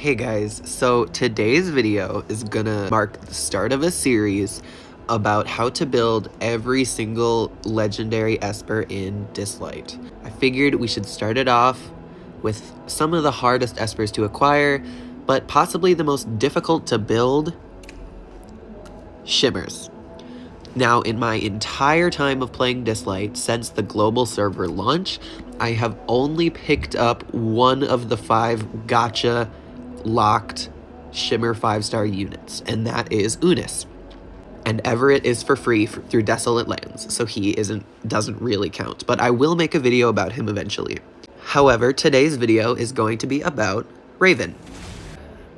Hey guys, so today's video is gonna mark the start of a series about how to build every single legendary Esper in Dislyte. I figured we should start it off with some of the hardest Espers to acquire, but possibly the most difficult to build, Shimmers. Now, in my entire time of playing Dislyte, since the global server launch, I have only picked up one of the 5 gacha locked Shimmer 5-star units, and that is Unis. And Everett is for free through Desolate Lands, so he doesn't really count, but I will make a video about him eventually. However, today's video is going to be about Raven.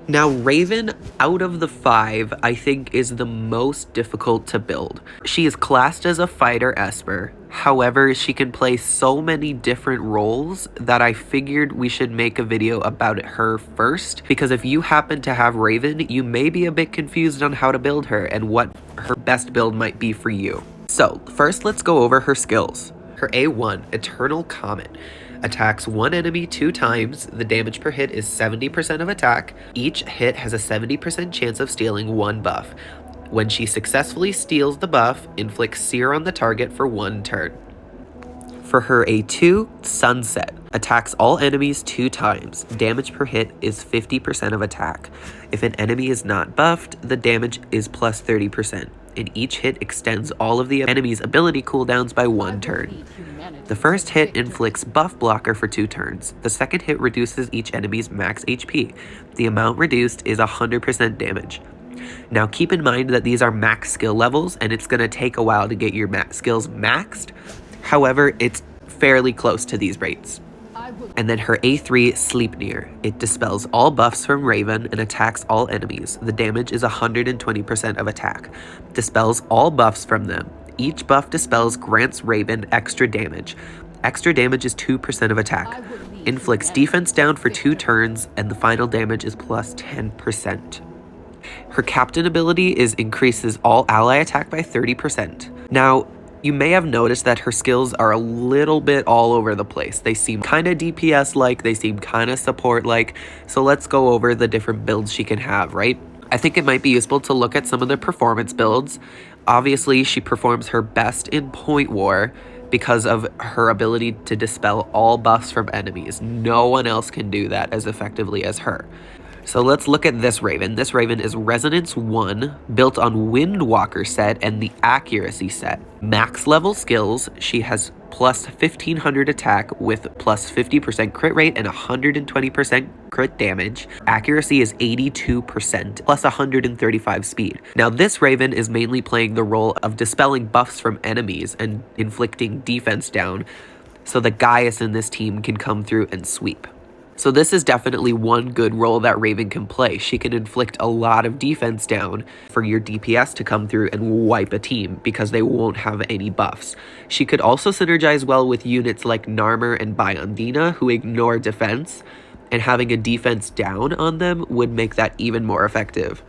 Now, Raven, out of the 5, I think is the most difficult to build. She is classed as a fighter Esper. However, she can play so many different roles that I figured we should make a video about her first, because if you happen to have Raven, you may be a bit confused on how to build her and what her best build might be for you. So, first let's go over her skills. Her A1, Eternal Comet. Attacks one enemy 2 times, the damage per hit is 70% of attack. Each hit has a 70% chance of stealing 1 buff. When she successfully steals the buff, inflicts Sear on the target for 1 turn. For her A2, Sunset. Attacks all enemies 2 times. Damage per hit is 50% of attack. If an enemy is not buffed, the damage is plus 30%. And each hit extends all of the enemy's ability cooldowns by 1 turn. The first hit inflicts buff blocker for 2 turns. The second hit reduces each enemy's max HP. The amount reduced is 100% damage. Now keep in mind that these are max skill levels and it's going to take a while to get your max skills maxed. However, it's fairly close to these rates. And then her A3, Sleipnir. It dispels all buffs from Raven and attacks all enemies. The damage is 120% of attack. Dispels all buffs from them. Each buff dispels grants Raven extra damage. Extra damage is 2% of attack. Inflicts defense down for 2 turns, and the final damage is plus 10%. Her captain ability is increases all ally attack by 30%. Now, you may have noticed that her skills are a little bit all over the place. They seem kind of DPS-like, they seem kind of support-like, so let's go over the different builds she can have, right? I think it might be useful to look at some of the performance builds. Obviously, she performs her best in Point War because of her ability to dispel all buffs from enemies. No one else can do that as effectively as her. So let's look at this Raven. This Raven is Resonance 1, built on Windwalker set and the Accuracy set. Max level skills, she has plus 1500 attack with plus 50% crit rate and 120% crit damage. Accuracy is 82% plus 135 speed. Now this Raven is mainly playing the role of dispelling buffs from enemies and inflicting defense down so the Gaius in this team can come through and sweep. So this is definitely one good role that Raven can play. She can inflict a lot of defense down for your DPS to come through and wipe a team because they won't have any buffs. She could also synergize well with units like Narmer and Biondina who ignore defense, and having a defense down on them would make that even more effective.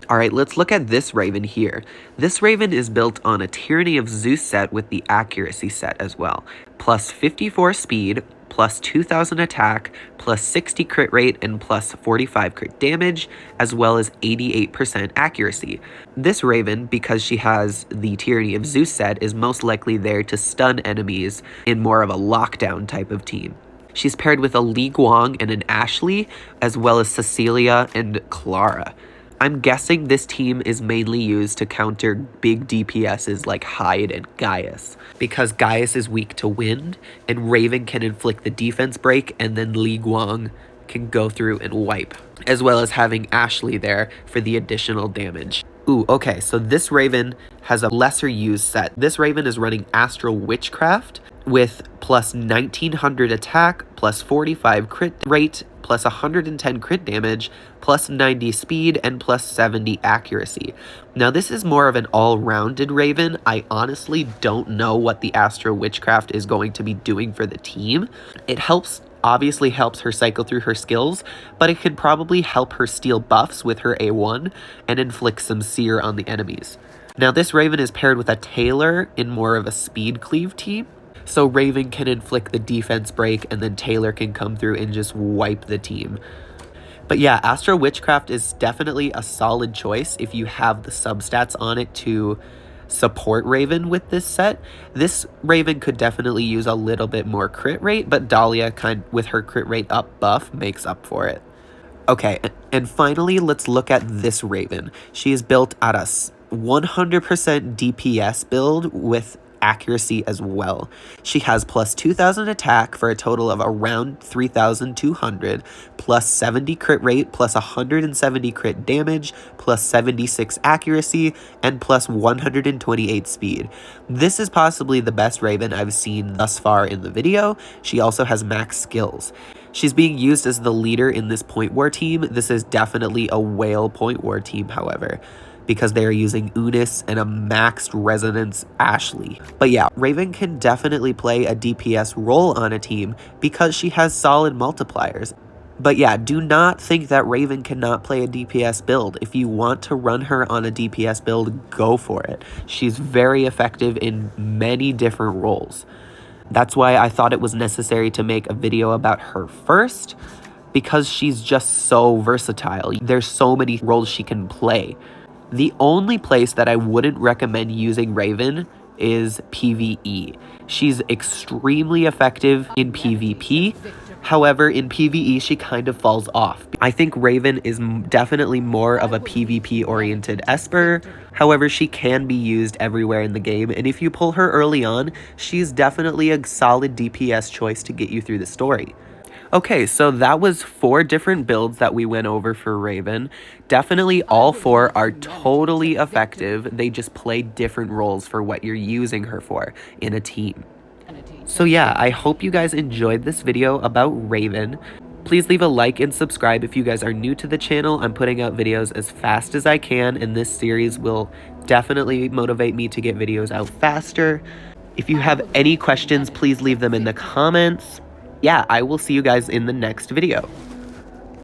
Alright, let's look at this Raven here. This Raven is built on a Tyranny of Zeus set with the Accuracy set as well. Plus 54 speed, plus 2000 attack, plus 60 crit rate, and plus 45 crit damage, as well as 88% accuracy. This Raven, because she has the Tyranny of Zeus set, is most likely there to stun enemies in more of a lockdown type of team. She's paired with a Li Guang and an Ashley, as well as Cecilia and Clara. I'm guessing this team is mainly used to counter big DPSs like Hyde and Gaius, because Gaius is weak to wind, and Raven can inflict the defense break, and then Li Guang can go through and wipe, as well as having Ashley there for the additional damage. Ooh, okay, so this Raven has a lesser used set. This Raven is running Astral Witchcraft with plus 1900 attack, plus 45 crit rate, plus 110 crit damage, plus 90 speed, and plus 70 accuracy. Now this is more of an all-rounded Raven. I honestly don't know what the Astral Witchcraft is going to be doing for the team. It obviously helps her cycle through her skills, but it could probably help her steal buffs with her A1 and inflict some Sear on the enemies. Now this Raven is paired with a Taylor in more of a speed cleave team. So Raven can inflict the defense break and then Taylor can come through and just wipe the team. But yeah, Astro Witchcraft is definitely a solid choice if you have the substats on it to support Raven with this set. This Raven could definitely use a little bit more crit rate, but Dahlia, with her crit rate up buff, makes up for it. Okay, and finally, let's look at this Raven. She is built at a 100% DPS build with accuracy as well. She has plus 2,000 attack for a total of around 3,200, plus 70 crit rate, plus 170 crit damage, plus 76 accuracy, and plus 128 speed. This is possibly the best Raven I've seen thus far in the video. She also has max skills. She's being used as the leader in this point war team. This is definitely a whale point war team, however, because they are using Unis and a maxed resonance Ashley. But yeah, Raven can definitely play a DPS role on a team because she has solid multipliers. But yeah, do not think that Raven cannot play a DPS build. If you want to run her on a DPS build, go for it. She's very effective in many different roles. That's why I thought it was necessary to make a video about her first, because she's just so versatile. There's so many roles she can play. The only place that I wouldn't recommend using Raven is PvE. She's extremely effective in PvP. However, in PvE, she kind of falls off. I think Raven is definitely more of a PvP-oriented Esper. However, she can be used everywhere in the game, and if you pull her early on, she's definitely a solid DPS choice to get you through the story. Okay, so that was 4 different builds that we went over for Raven. Definitely all 4 are totally effective. They just play different roles for what you're using her for in a team. So yeah, I hope you guys enjoyed this video about Raven. Please leave a like and subscribe if you guys are new to the channel. I'm putting out videos as fast as I can, and this series will definitely motivate me to get videos out faster. If you have any questions, please leave them in the comments. Yeah, I will see you guys in the next video.